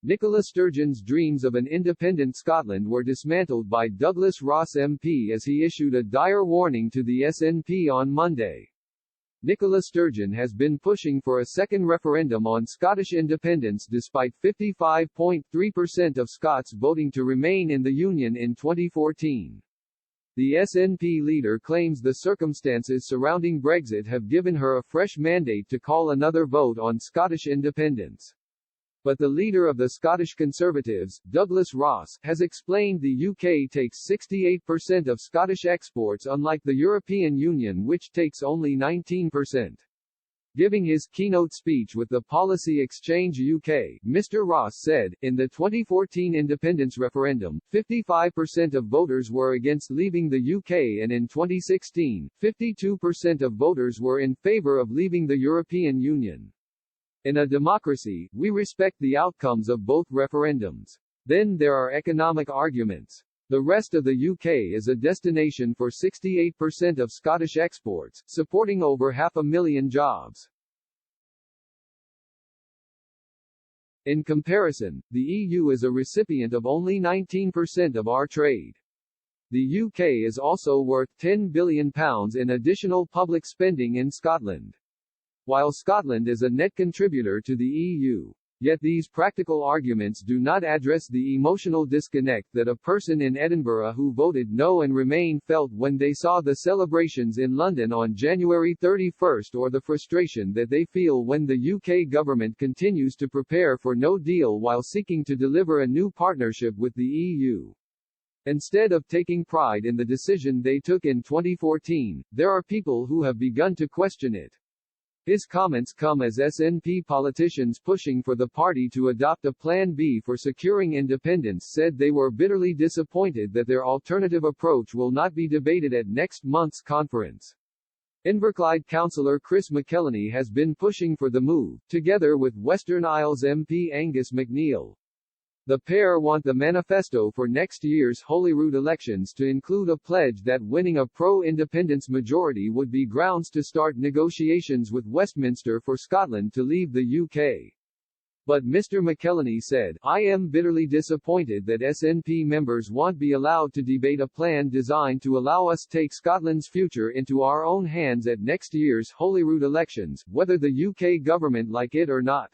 Nicola Sturgeon's dreams of an independent Scotland were dismantled by Douglas Ross MP as he issued a dire warning to the SNP on Monday. Nicola Sturgeon has been pushing for a second referendum on Scottish independence despite 55.3% of Scots voting to remain in the Union in 2014. The SNP leader claims the circumstances surrounding Brexit have given her a fresh mandate to call another vote on Scottish independence. But the leader of the Scottish Conservatives, Douglas Ross, has explained the UK takes 68% of Scottish exports unlike the European Union which takes only 19%. Giving his keynote speech with the Policy Exchange UK, Mr. Ross said, in the 2014 independence referendum, 55% of voters were against leaving the UK and in 2016, 52% of voters were in favour of leaving the European Union. In a democracy, we respect the outcomes of both referendums. Then there are economic arguments. The rest of the UK is a destination for 68% of Scottish exports, supporting over 500,000 jobs. In comparison, the EU is a recipient of only 19% of our trade. The UK is also worth £10 billion in additional public spending in Scotland. While Scotland is a net contributor to the EU, yet these practical arguments do not address the emotional disconnect that a person in Edinburgh who voted no and Remain felt when they saw the celebrations in London on January 31 or the frustration that they feel when the UK government continues to prepare for no deal while seeking to deliver a new partnership with the EU. Instead of taking pride in the decision they took in 2014, there are people who have begun to question it. His comments come as SNP politicians pushing for the party to adopt a Plan B for securing independence said they were bitterly disappointed that their alternative approach will not be debated at next month's conference. Inverclyde councillor Chris McKellenny has been pushing for the move, together with Western Isles MP Angus MacNeil. The pair want the manifesto for next year's Holyrood elections to include a pledge that winning a pro-independence majority would be grounds to start negotiations with Westminster for Scotland to leave the UK. But Mr. McKellenny said, I am bitterly disappointed that SNP members won't be allowed to debate a plan designed to allow us take Scotland's future into our own hands at next year's Holyrood elections, whether the UK government like it or not.